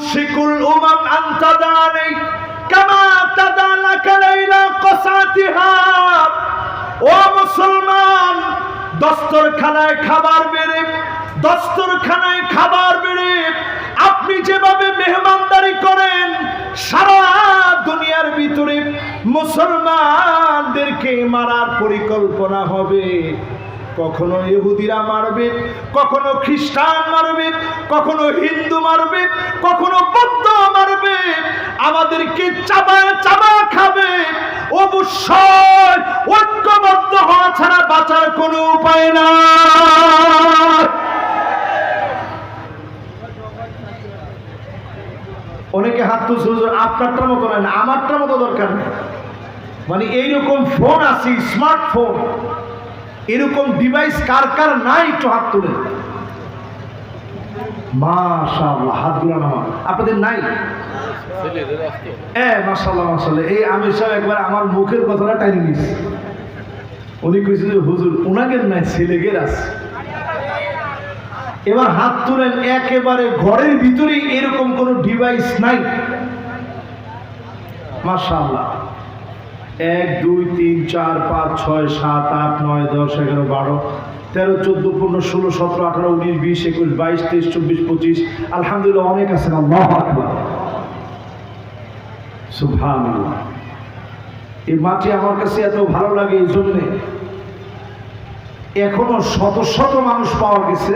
ইউশিকুল উমাম আন তাদানি কামা তাদালাকা লাইলা কাসাতিহা। ও মুসলমান, দস্তরখানায় খাবার বেড়ে, দস্তরখানায় খাবার বেড়ে আপনি যেভাবে মেহমানদারি করেন, সারা দুনিয়ার ভিতরে মুসলমানদেরকে মারার পরিকল্পনা হবে। কখনো ইহুদিরা মারবে, কখনো খ্রিস্টান মারবে, কখনো হিন্দু মারবে, কখনো বৌদ্ধ মারবে, আমাদেরকে চাবায় চাবায় খাবে। অবশ্যই ঐক্যবদ্ধ হওয়া ছাড়া বাঁচার কোনো উপায় নাই। অনেকে হাত তুলছে, হুজুর আপনারটার মতো নয় না, আমারটার মতো দরকার নেই। মানে এইরকম ফোন আছে, স্মার্টফোন, এরকম ডিভাইস কার কার নাই একটু হাত তুলে। মাশাআল্লাহ, হাতগুলো নামা। আপনাদের নাই? মাশাআল্লাহ মাশাআল্লাহ। এই আমির সাহেব একবার আমার মুখের কথাটা টাইনি নিয়েছে। উনি কইছে যে হুজুর ওনাদের নাই, ছেলেদের আছে। এবার হাত তুলেন, একেবারে ঘরের ভিতরেই এরকম কোনো ডিভাইস নাই। মাশাআল্লাহ। 1 2 3 4 5 6 7 8 9 10 11 12 13 14 15 16 17 18 19 20 21 22 23 24 25। আলহামদুলিল্লাহ, অনেক আছেন। আল্লাহু আকবার, সুবহানাল্লাহ। এই মাটি আমার কাছে এত ভালো লাগে এই জন্যে, এখনো শত শত মানুষ পাওয়া গেছে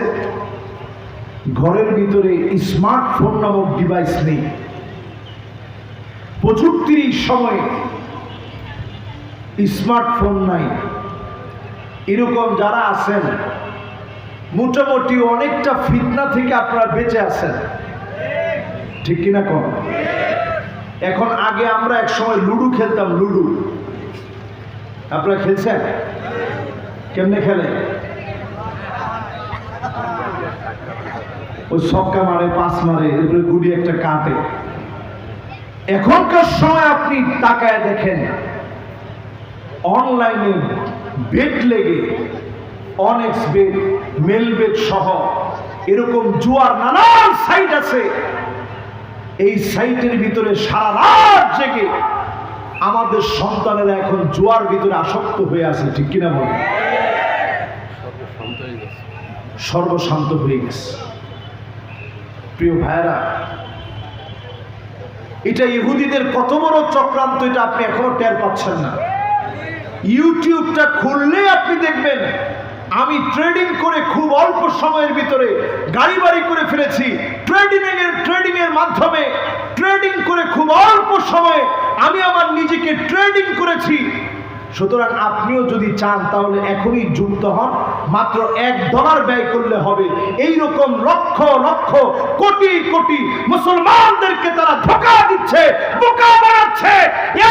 ঘরের ভিতরে স্মার্টফোন নামক ডিভাইস নেই। প্রযুক্তির সময়ে স্মার্টফোন নাই। এরকম যারা আছেন মোটামুটি অনেকটা ফিতনা থেকে আপনারা বেঁচে আছেন, ঠিক কিনা কম? এখন আগে আমরা এক সময় লুডু খেলতাম, লুডু আপনারা খেলছেন? কেমনে খেলে? ওই ছক্কা মারে, পাঁচ মারে, এরপরে গুড়ি একটা কাটে। এখনকার সময় আপনি তাকায় দেখেন, অনলাইনে বেট লেগে, অনেক্স বেট, মেল বেট সহ এরকম জুয়ার নানান সাইট আছে। এই সাইটের ভিতরে সারা রাত জেগে আমাদের সন্তানেরা এখন জুয়ার ভিতরে আসক্ত হয়ে আছে, ঠিক কিনা বলেন? সর্বশান্ত হয়ে গেছে। প্রিয় ভাইরা, এটা ইহুদিদের কত বড় চক্রান্ত, এটা আপনি এখনো টের পাচ্ছেন না। ইউটিউবটা খুললে আপনি দেখবেন, আমি ট্রেডিং করে খুব অল্প সময়ের ভিতরে গাড়ি বাড়ি করে ফেলেছি। ট্রেডিং এর মাধ্যমে ট্রেডিং করে খুব অল্প সময়ে আমি আমার নিজেকে ট্রেডিং করেছি। সুতরাং আপনিও যদি চান তাহলে এখনই যুক্ত হন। মাত্র $1 ব্যয় করলে হবে। এইরকম লক্ষ লক্ষ কোটি কোটি মুসলমানদেরকে তারা ধোঁকা দিচ্ছে, বোকা বানাচ্ছে।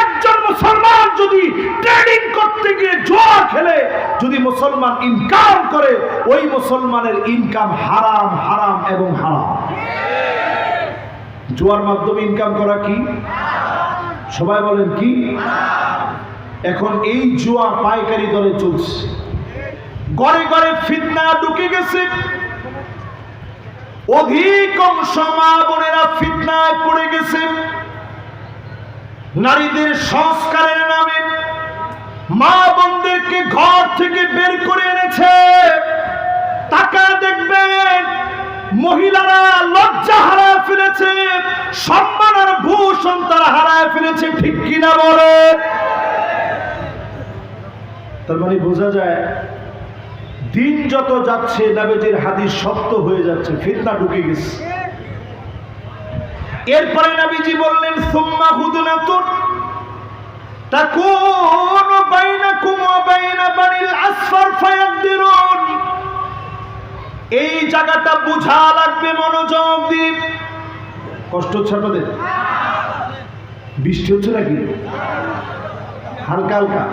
একজন মুসলমান যদি ট্রেডিং করতে গিয়ে জুয়া খেলে, যদি মুসলমান ইনকাম করে, ওই মুসলমানের ইনকাম হারাম, হারাম এবং হারাম। জুয়ার মাধ্যমে ইনকাম করা কি? সবাই বলেন কি? এখন এই জুয়া পাইকারি দরে চলছে, ঘরে ঘরে ফিতনা ঢুকে গেছে। অধিকাংশ মা বোনেরা ফিতনায় পড়ে গেছে। নারীদের সংস্কারের নামে মা বোনদেরকে ঘর থেকে বের করে এনেছে। টাকা দেখবেন মহিলারা লজ্জা হারায় ফেলেছে, সম্মান আর ভূষণ তারা হারায় ফেলেছে, ঠিক কিনা বলে? তার মানে বোঝা যায় দিন যত যাচ্ছে নবীজির হাদিস সত্য হয়ে যাচ্ছে, ফিতনা ঢুকে গেছে। এরপরে নবীজি বললেন, সুম্মা হুদনাতুন তাকুনু বাইনাকুম ওয়া বাইনা বানিল আসফার ফায়াকদিরুন। এই জায়গাটা বুঝা লাগবে, মনোযোগ দিয়ে। কষ্ট হচ্ছে আপনাদের? বৃষ্টি হচ্ছে নাকি? হালকা হালকা।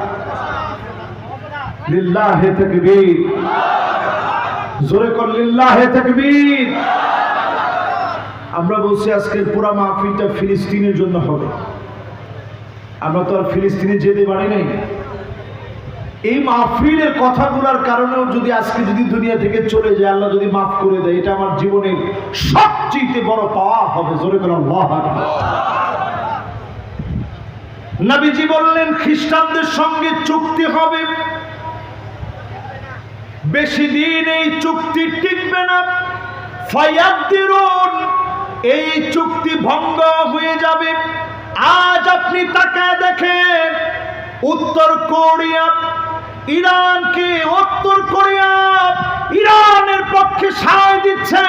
লিল্লাহে তাকবীর, জোরে কর লিল্লাহে তাকবীর। আমরা বলছি আজকের পুরা মাহফিলটা ফিলিস্তিনের জন্য হবে। আমরা তো আর ফিলিস্তিনে যেতে পারি নাই। এই মাহফিলের কথাগুলোর কারণেও যদি আজকে যদি দুনিয়া থেকে চলে যায়, আল্লাহ যদি মাফ করে দেয়, এটা আমার জীবনের সবচেয়ে বড় পাওয়া হবে। জোরে করে আল্লাহু আকবার। নবীজি বললেন খ্রিস্টানদের সঙ্গে চুক্তি হবে, বেশি দিন এই চুক্তি টিকবে না। ফায়াকদিরুন, এই চুক্তি ভঙ্গ হয়ে যাবে। আজ আপনি তাকায় দেখেন, উত্তর কোরিয়া ইরানকে, উত্তর কোরিয়া ইরানের পক্ষে সায় দিচ্ছে,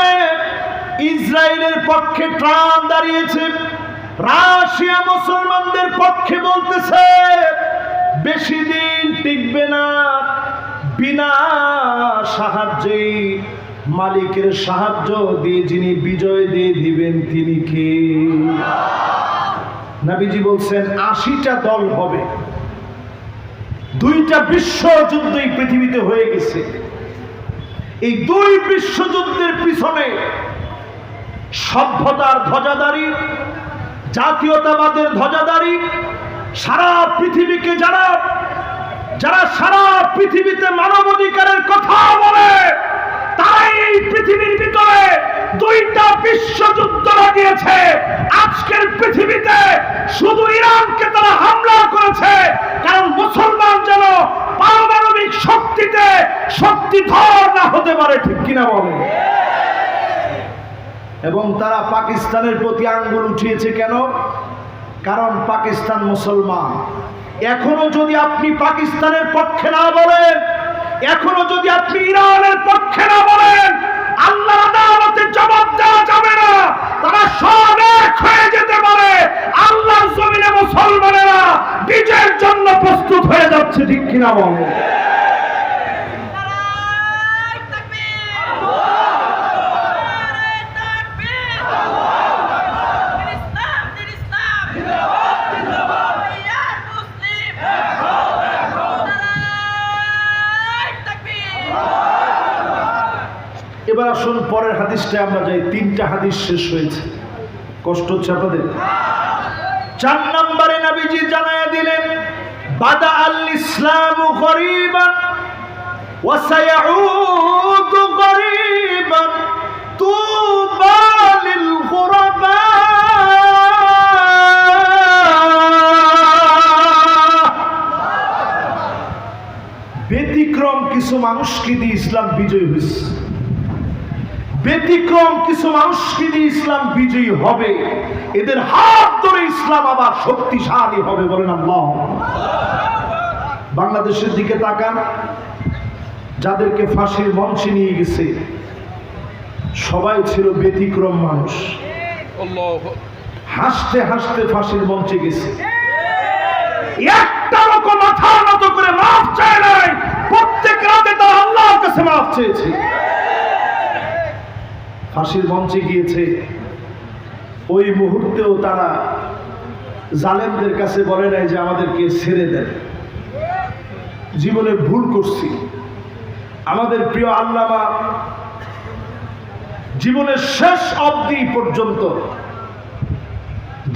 ইসরায়েলের পক্ষে ট্রাম্প দাঁড়িয়েছে, রাশিয়া মুসলমানদের পক্ষে বলতেছে বেশি দিন টিকবে না। বিনা সাহায্যে, মালিকের সাহায্য দিয়ে যিনি বিজয় দিয়ে দিবেন তিনি কে? নবীজি বলছেন 80টা দল হবে। 2টা বিশ্বযুদ্ধ এই পৃথিবীতে হয়ে গেছে। এই 2 বিশ্বযুদ্ধের পিছনে সভ্যতার ধ্বজাধারী, জাতীয়তাবাদের ধ্বজাধারী, সারা পৃথিবীকে যারা সারা পৃথিবীতে মানবাধিকারের কথা বলে, তারাই এই পৃথিবীর ভিতরে 2টা বিশ্বযুদ্ধ লাগিয়েছে। আজকের পৃথিবীতে শুধু ইরানকে তারা হামলা করেছে, কারণ মুসলমান যেন পারমাণবিক শক্তিতে শক্তিধর না হতে পারে, ঠিক কিনা বলে? এবং তারা পাকিস্তানের প্রতি আঙ্গুল উঠিয়েছে কেন? কারণ পাকিস্তান মুসলমান। এখনো যদি আপনি পাকিস্তানের পক্ষে না বলেন, এখনো যদি আপনি ইরানের পক্ষে না বলেন, আল্লাহর আদালতে জবাব দেওয়া যাবে না। তারা সব এক হয়ে যেতে পারে। আল্লাহর জমিনে মুসলমানেরা বিজয়ের জন্য প্রস্তুত হয়ে যাচ্ছে, ঠিক কিনা বলে? এবার আসুন পরের হাদিসটা আমরা যাই। 3টা হাদিস শেষ হয়েছে, কষ্ট হচ্ছে আপনাদের? 4 নম্বরে নবীজি জানায়া দিলেন বাদা আল ইসলামু গরীবান ওয়া সায়াউদু গরীবান তুবা লিল গুরাবা। ব্যতিক্রম কিছু মানুষকে দিয়ে ইসলাম বিজয় হয়েছে, ব্যতিক্রম কিছু মানুষকে দিয়ে ইসলাম বিজয়ী হবে। এদের হাত ধরে ইসলাম আবার শক্তিশালী হবে। বলেন আল্লাহ। বাংলাদেশের দিকে তাকান, যাদেরকে ফাঁসির মঞ্চে নিয়ে গেছে সবাই ছিল ব্যতিক্রম মানুষ। হাসতে হাসতে ফাঁসির মঞ্চে গেছে, একটা লোক মাথা নত করে মাফ চায় নাই। প্রত্যেক রাতে তারা আল্লাহর কাছে মাফ চেয়েছে। ফাঁসির মঞ্চে গিয়েছে, ওই মুহূর্তেও তারা জালেমদের কাছে বলে নাই যে আমাদেরকে ছেড়ে দেন, জীবনে ভুল করছি। আমাদের প্রিয় আল্লামা জীবনের শেষ অবধি পর্যন্ত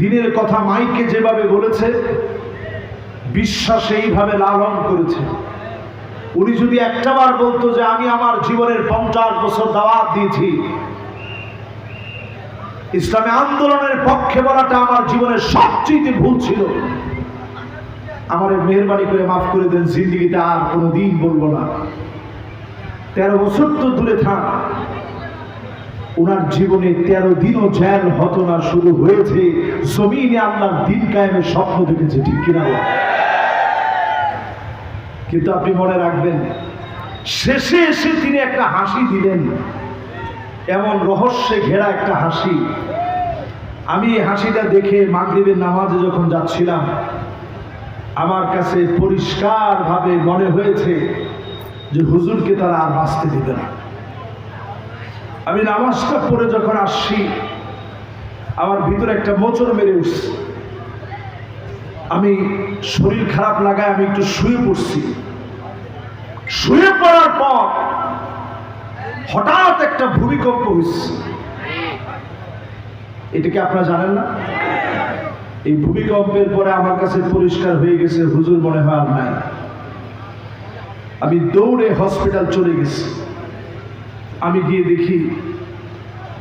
দিনের কথা মাইকে যেভাবে বলেছে, বিশ্বাসে এইভাবে লালন করেছে। উনি যদি একটাবার বলতো যে আমি আমার জীবনের 50 বছর দাওয়াত দিয়েছি, ইসলামী আন্দোলনের পক্ষে বলাটা আমার জীবনের সবচেয়ে ভুল ছিল, আমার মেহেরবানি করে মাফ করে দেন, জিন্দেগিতে আর কোনোদিন বলবো না। 13 বছর তো দূরে থাক, ওনার জীবনে 13 দিনও জেল হতো না, শুরু হয়েছে জমিনে আল্লাহর দিন কায়েমের স্বপ্ন দেখেছে, ঠিক কিনা? কিন্তু আপনি মনে রাখবেন, শেষে এসে তিনি একটা হাসি দিলেন, এমন রহস্যে ঘেরা একটা হাসি। আমি এই হাসিটা দেখে মাগরিবের নামাজে যখন যাচ্ছিলাম, আমার কাছে পরিষ্কারভাবে মনে হয়েছে যে হুজুরকে তারা আর বাঁচতে দিবে না। আমি নামাজটা পড়ে যখন আসছি, আমার ভিতরে একটা মোচড় মেরে উঠছে। আমি শরীর খারাপ লাগায় আমি একটু শুয়ে পড়ছি। শুয়ে পড়ার পর হঠাৎ একটা ভূমিকম্প হচ্ছে। এটাকে আপনারা জানেন না? এই ভূমিকম্পের পরে আমার কাছে পরিষ্কার হয়ে গেছে হুজুর মনে হয় আর নাই। আমি দৌড়ে হসপিটাল চলে গেছি। আমি গিয়ে দেখি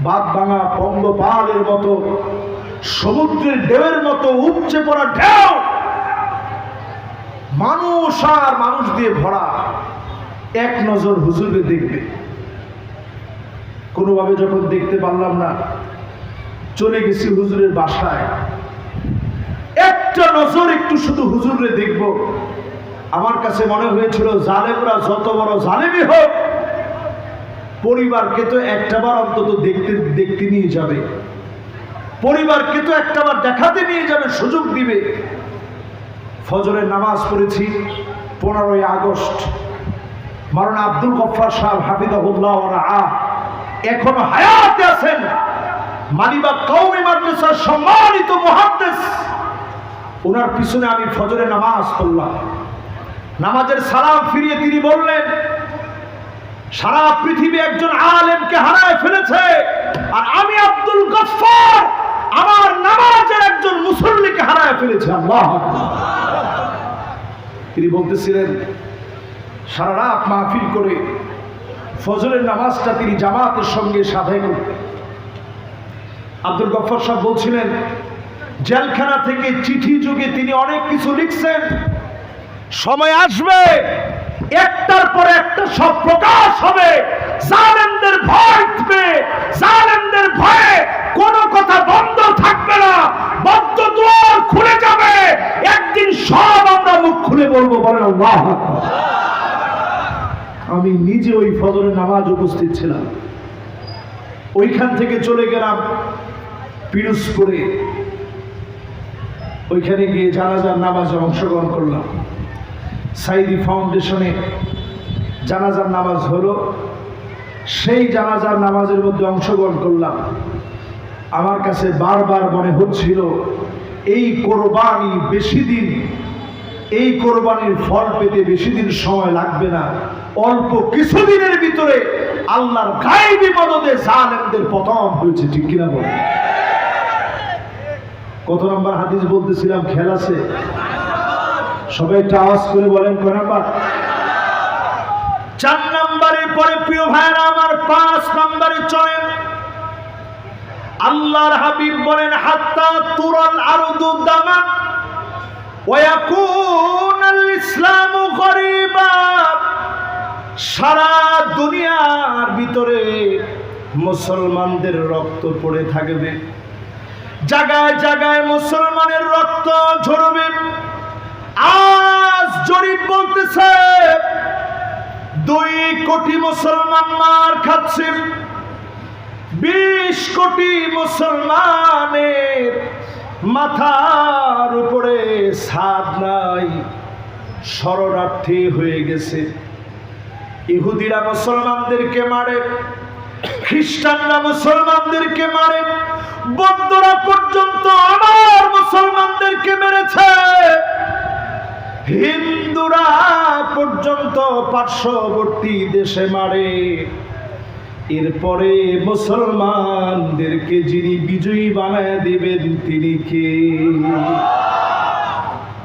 বাদ ভাঙা পঙ্গপালের মতো, সমুদ্রের ঢেউয়ের মতো উপচে পড়া ঢেউ, মানুষ আর মানুষ দিয়ে ভরা। এক নজর হুজুরে দেখবে, কোনোভাবে যখন দেখতে পারলাম না, চলে গেছি হুজুরের বাসায়। একটা নজর একটু শুধু হুজুরে দেখব। আমার কাছে মনে হয়েছিল জালেমরা যত বড় জালেমই হোক, পরিবারকে তো একটাবার অন্তত দেখতে নিয়ে যাবে, পরিবারকে তো একটাবার দেখাতে নিয়ে যাবে, সুযোগ দিবে। ফজরের নামাজ পড়েছি 15ই আগস্ট। মাওলানা আব্দুল গফফার সাহেব হাফিজাহুল্লাহ ওয়া রাআহ এখনো হায়াতে আছেন। মালিবাগ কওমি মাদ্রাসার সম্মানিত মুহাদ্দিস, ওনার পিছনে আমি ফজরের নামাজ পড়লাম। নামাজের সালাম ফিরিয়ে তিনি বললেন, সারা পৃথিবী একজন আলেমকে হারায় ফেলেছে, আর আমি আব্দুল গফফার আমার নামাজের একজন মুসল্লিকে হারায় ফেলেছে। আল্লাহু আকবার। তিনি বলতেছিলেন সারা রাত মাহফিল করে ফজরের নামাজটা তিনি জামাতের সঙ্গে সাধে করতেন। আব্দুল গফফার সাহেব বলছিলেন, জেলখানা থেকে চিঠি যুগে তিনি অনেক কিছু লিখছেন। সময় আসবে একটার পর একটা সব প্রকাশ হবে। জালেমদের ভয় থাকবে, জালেমদের ভয়ে কোনো কথা বন্ধ থাকবে না, বদ্ধ দুয়ার খুলে যাবে। একদিন সব আমরা মুখ খুলে বলবো, বলেন আল্লাহু আকবার। আমি নিজে ওই ফজরের নামাজ উপস্থিত ছিলাম। ওইখান থেকে চলে গেলাম পিরোজপুরে, ওইখানে গিয়ে জানাজার নামাজে অংশগ্রহণ করলাম। সাইদি ফাউন্ডেশনে জানাজার নামাজ হলো, সেই জানাজার নামাজের মধ্যে অংশগ্রহণ করলাম। আমার কাছে বারবার মনে হচ্ছিল এই কোরবানি বেশি দিন, এই কোরবানির ফল পেতে বেশি দিন সময় লাগবে না, অল্প কিছুদিনের ভিতরে আল্লাহর গায়েবী মদদে জালেমদের পতন হয়েছে। ঠিক কিনা বলেন? কত নম্বর হাদিস বলতেছিলাম? খেয়াল আছে? সবাই একটা আওয়াজ করে বলেন কয় নাম্বার? 4 নম্বরের পরে প্রিয় ভাইরা আমার 5 নম্বরে চলেন। আল্লাহর হাবিব বলেন, হাত্তা তুরাল আরদু দামান ওয়া ইয়াকুনাল ইসলামু গরীবা। সারা দুনিয়ার ভিতরে মুসলমানদের রক্ত পড়ে থাকবে, জায়গায় জায়গায় মুসলমানের রক্ত ঝরবে। আজ জরিপ বলতেছে 2 কোটি মুসলমান মার খাচ্ছে। 20 কোটি মুসলমানের মাথার উপরে ছাদ নাই, শরণার্থী হয়ে গেছে। ইহুদিরা মুসলমানদেরকে মারে, খ্রিস্টানরা মুসলমানদেরকে মারে, বৌদ্ধরা পর্যন্ত আমার মুসলমানদেরকে মেরেছে, হিন্দুরা পর্যন্ত পার্শ্ববর্তী দেশে মারে। এরপরে মুসলমানদেরকে যিনি বিজয়ী বানায় দিবেন তিনি কে?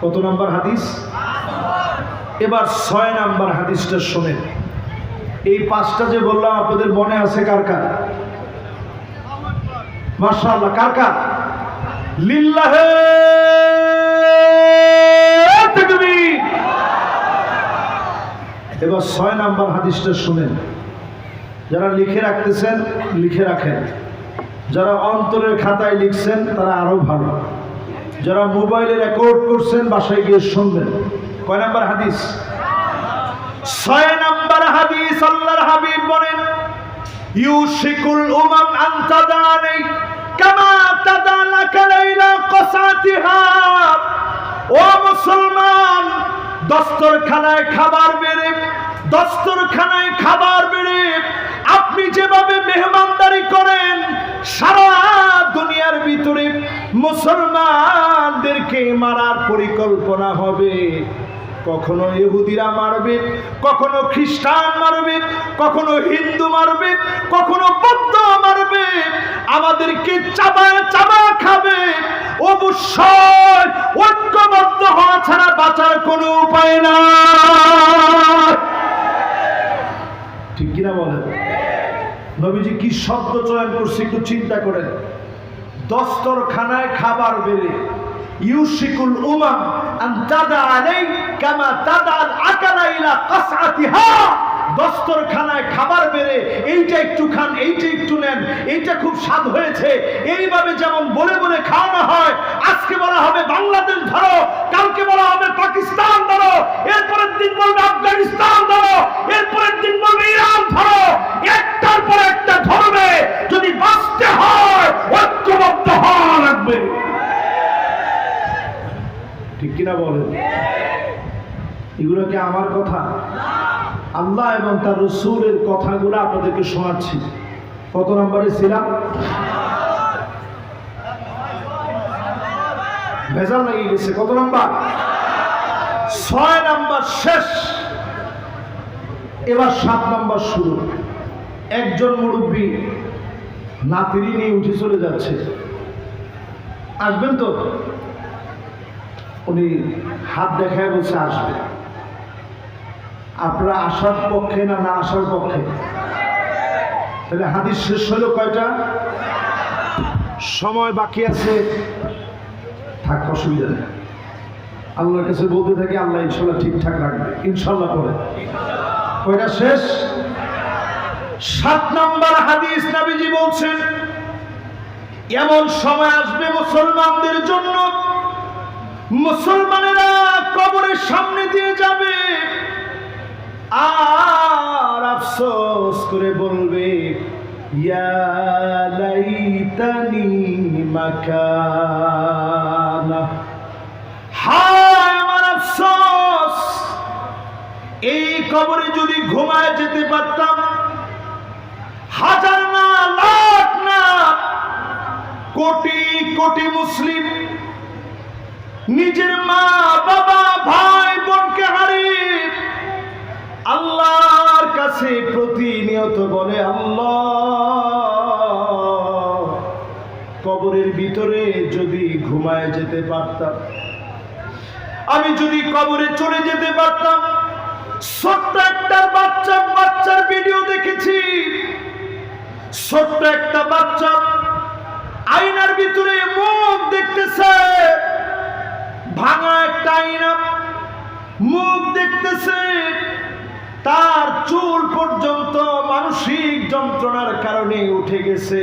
কত নম্বর হাদিস? এবার 6 নম্বর হাদিসটা শোনেন। এই 5টা যে বললাম আপনাদের মনে আছে কার কার? মাশাআল্লাহ, কার কার? লিল্লাহে তাকবীর। এবার 6 নম্বর হাদিসটা শুনেন। যারা লিখে রাখতেছেন লিখে রাখেন, যারা অন্তরের খাতায় লিখছেন তারা আরো ভালো, যারা মোবাইলে রেকর্ড করছেন বাসায় গিয়ে শুনবেন। কয় নম্বর হাদিস? 6 নম্বর হাদিস। আল্লাহর হাবিব বলেন, ইউশিকুল উমাম আন তাদানি কামা তাদালাকা লাইলা কসাতিহা। ও মুসলমান, দস্তরখানায় খাবার বেড়ে, দস্তরখানায় খাবার বেড়ে আপনি যেভাবে মেহমানদারি করেন, সারা দুনিয়ার ভিতরে মুসলমানদেরকে মারার পরিকল্পনা হবে। কখনো ইহুদিরা মারবে, কখনো খ্রিস্টান মারবে, কখনো হিন্দু মারবে, কখনো বৌদ্ধ মারবে, আমাদেরকে চাবায় চাবায় খাবে। অবশ্যই ঐক্যবদ্ধ হওয়া ছাড়া বাঁচার কোনো উপায় নাই। নবীজি কি শব্দ চয়ন করছে একটু চিন্তা করেন। দস্তরখানায় খাবার বেড়ে ইউশিকুল উমাম আন তাদা আলাই কামা তাদা আল আকালা ইলা কাসআতিহা। দস্তরখানায় খাবার বেড়ে এইটা একটু খান, এইটা একটু নেন, এইটা খুব স্বাদ হয়েছে, এইভাবে যেমন বলে বলে খাওয়ানো হয়। আজকে বলা হবে বাংলাদেশ ধরো, কালকে বলা হবে পাকিস্তান ধরো, এরপরের দিন বলবে আফগানিস্তান ধরো, এরপরের দিন বলবে ইরান ধরো। একটার পর একটা ধরবে। যদি বাঁচতে হয় ঐক্যবদ্ধ হওয়া লাগবে। ঠিক কিনা বলেন? এগুলো কি আমার কথা? আল্লাহ এবং তার রাসূলের কথাগুলো আপনাদেরকে শোনাচ্ছি। কত নম্বরে ছিলাম? ভেজাল লেগে গেছে। কত নম্বর? 6 নম্বর শেষ, এবার 7 নম্বর শুরু। একজন মুরব্বী নাতিরি নিয়ে উঠে চলে যাচ্ছে, আসবেন তো? উনি হাত দেখায় বলছে আসবে। আপনারা আসার পক্ষে না না আসার পক্ষে? তাহলে হাদিস শেষ হলো কয়টা? সময় বাকি আছে, থাক, অসুবিধা নেই। আল্লাহর কাছে বলতে থাকি, আল্লাহ ইনশাল্লাহ ঠিকঠাক রাখবে, ইনশাল্লাহ করে। কয়টা শেষ? 7 নম্বর হাদিস নবীজি বলছেন, এমন সময় আসবে মুসলমানদের জন্য, মুসলমানেরা কবরের সামনে দিয়ে যাবে আর আফসোস করে বলবে, ইয়া লাইতানি মাকানা। হায় আমার আফসোস, এই কবরে যদি ঘুমায় যেতে পারতাম। হাজার না, লাখ না, কোটি কোটি মুসলিম নিজের মা বাবা ভাই বোনকে হারিয়ে আল্লাহর কাছে প্রতিনিয়ত বলে, আল্লাহ কবরের ভিতরে যদি ঘুমায় যেতে পারতাম, আমি যদি কবরে চলে যেতে পারতাম। ছোট্ট একটা বাচ্চার ভিডিও দেখেছি। ছোট্ট একটা বাচ্চা আয়নার ভিতরে মুখ দেখতেছে, ভাঙা একটা আয়না, মুখ দেখতেছে, তার চুল পর্যন্ত মানসিক যন্ত্রণার কারণে উঠে গেছে।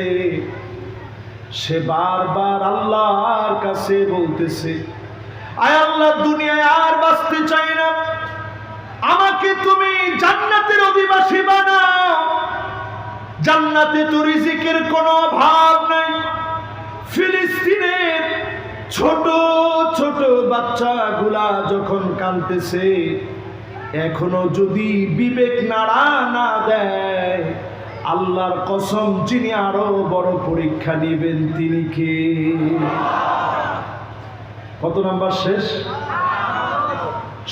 সে বারবার আল্লাহর কাছে বলতেছে, আয় আল্লাহ, দুনিয়ায় আর বাঁচতে চাই না, আমাকে তুমি জান্নাতের অধিবাসী বানাও। জান্নাতে তো রিজিকের কোনো অভাব নাই। ফিলিস্তিনের ছোট ছোট বাচ্চাগুলা যখন কাঁদতেছে, এখনো যদি বিবেক নাড়া না দেয়, আল্লাহর কসম, যিনি আরো বড় পরীক্ষা নেবেন তিনি কে? কত নাম্বার শেষ?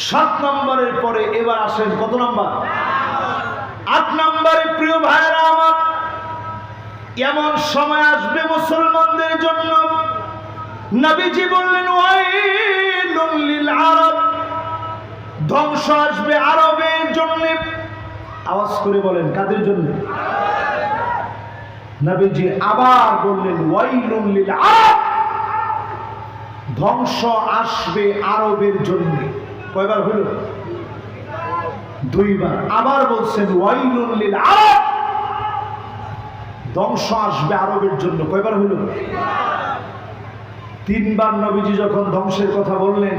7 নম্বরের পরে এবার আসেন কত নাম্বার? 8 নম্বরে। প্রিয় ভাইরা আমার, এমন সময় আসবে মুসলমানদের জন্য, নবীজি বললেন, ওয়াইলুল লিল আরব, ধ্বংস আসবে আরবের জন্য। আওয়াজ করে বলেন, কাদের জন্য? নবীজি আবার বললেন, ওয়াইলুল লিল আরব, ধ্বংস আসবে আরবের জন্য। কয়বার হলো? 2 বার। আবার বলছেন, ওয়াইলুল লিল আরব, ধ্বংস আসবে আরবের জন্য। কয়বার হলো? 3 বার নবীজি যখন ধ্বংসের কথা বললেন,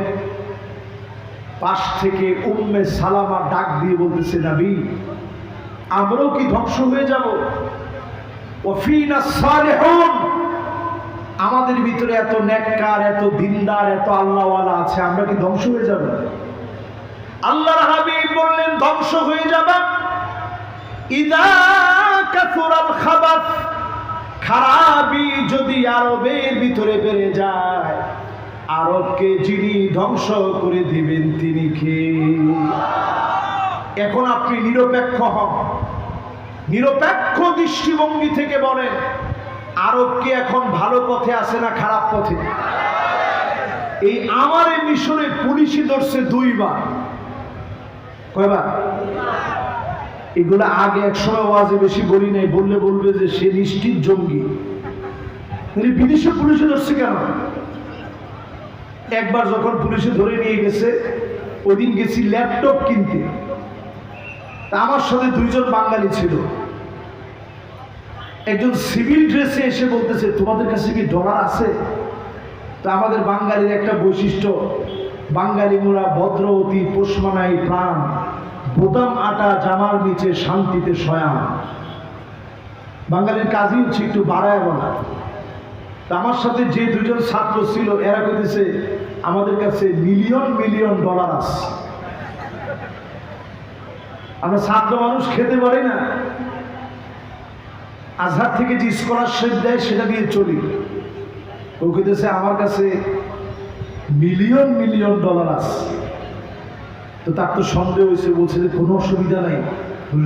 পাশ থেকে উম্মে সালামা ডাক দিয়ে বলতেছে, নবী, আমরাও কি ধ্বংস হয়ে যাব? ওয়াফিনা সালিহুন, আমাদের ভিতরে এত নেককার, এত দিনদার, এত আল্লাহওয়ালা আছে, আমরা কি ধ্বংস হয়ে যাব? আল্লাহর হাবিব বললেন, ধ্বংস হয়ে যাবে। ইযা কাসুরাল খাবাস, খারাপি যদি আরবের ভিতরে বেড়ে যায়, আরবকে যিনি ধ্বংস করে দিবেন তিনি কে? এখন আপনি নিরপেক্ষ হন, নিরপেক্ষ দৃষ্টিভঙ্গি থেকে বলেন, আরব কি এখন ভালো পথে আছে না খারাপ পথে? এই আমার মিশরে পুলিশই ধরছে 2 বার। কয়বার? এগুলো আগে একসময় ওয়াজে বেশি বলি নাই, বললে বলবে যে সে নিশ্চিত জঙ্গি। বিদেশে পুলিশে ধরছে কেন? একবার যখন পুলিশে ধরে নিয়ে গেছে, ওদিন গেছি ল্যাপটপ কিনতে, তা আমার সাথে দুইজন বাঙালি ছিল। একজন সিভিল ড্রেসে এসে বলতেছে, তোমাদের কাছে কি ডলার আছে? তা আমাদের বাঙালির একটা বৈশিষ্ট্য, বাঙালি মোরা ভদ্রবতী পোষমানাই প্রাণ, বোতাম আটা জামার নিচে শান্তিতে শয়ান। বাঙালির কাজই হচ্ছে একটু বাড়ায় বলা। তা আমার সাথে যে দুজন ছাত্র ছিল, এরা কইতেছে আমাদের কাছে মিলিয়ন মিলিয়ন ডলার আছে। আমরা ছাত্র মানুষ খেতে পারি না, আজহার থেকে যে স্কলারশিপ দেয় সেটা দিয়ে চলি। ও কইতেছে আমার কাছে মিলিয়ন মিলিয়ন ডলার আছে। তো তার তো সন্দেহ হয়েছে, বলছে যে কোনো অসুবিধা নাই,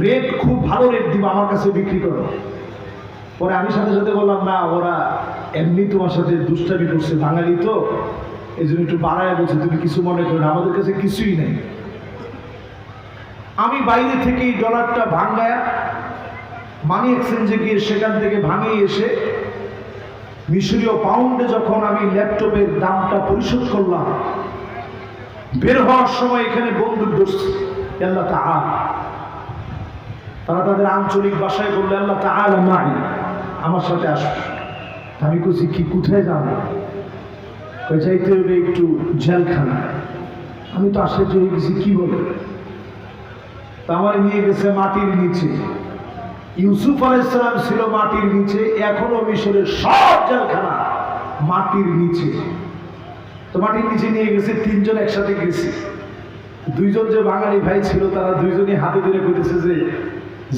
রেট খুব ভালো রেট দিব, আমার কাছে বিক্রি করো। পরে আমি সাথে সাথে বললাম, না ওরা এমনি তোমার সাথে দুষ্টামি করছে, বাঙালি তো এই জন্য একটু বাড়ায় বলছে, তুমি কিছু মনে করো না, আমাদের কাছে কিছুই নেই। আমি বাইরে থেকে এই ডলারটা ভাঙায়া মানি এক্সচেঞ্জে গিয়ে সেখান থেকে ভাঙিয়ে এসে মিশরীয় পাউন্ডে যখন আমি ল্যাপটপের দামটা পরিশোধ করলাম, বের হওয়ার সময় এখানে বন্দুক ধরছে আল্লাহ তাআলা। তারা তাদের আঞ্চলিক ভাষায় বললে, আল্লাহ তাআলা মাই, আমার সাথে আসবে। আমি বলছি কি, কোথায় যাবো? যাইতে হবে একটু জেলখানা। আমি তো আশ্চর্য হয়ে গেছি, কি বলে? তা আমার নিয়ে গেছে মাটির নিচে। ইউসুফ আলাইহিস সালাম ছিল মাটির নিচে, এখনো মিশরের সব জেলখানা মাটির নিচে। তো মাটির নিচে নিয়ে গেছে, তিনজন একসাথে গেছি। দুইজন যে বাঙালি ভাই ছিল, তারা দুইজনই হাতে ধরে কইতেছে যে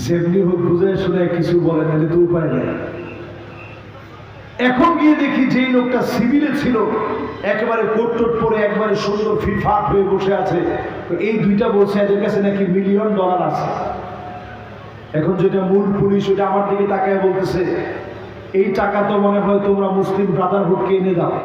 যেমনি হোক বুঝে শুনে কিছু বলে না, তো উপায় নেই। এখন গিয়ে দেখি যেই লোকটা সিভিলে ছিল, একেবারে কোট টোট পরে একবারে সুন্দর ফিটফাট হয়ে বসে আছে। তো এই দুইটা বলছে এদের কাছে নাকি মিলিয়ন ডলার আছে। এখন যেটা মূল পুলিশ, ওটা আমার দিকে তাকায় বলতেছে, এই টাকা তো মনে হয় তোমরা মুসলিম ব্রাদারহুডকে এনে দাও।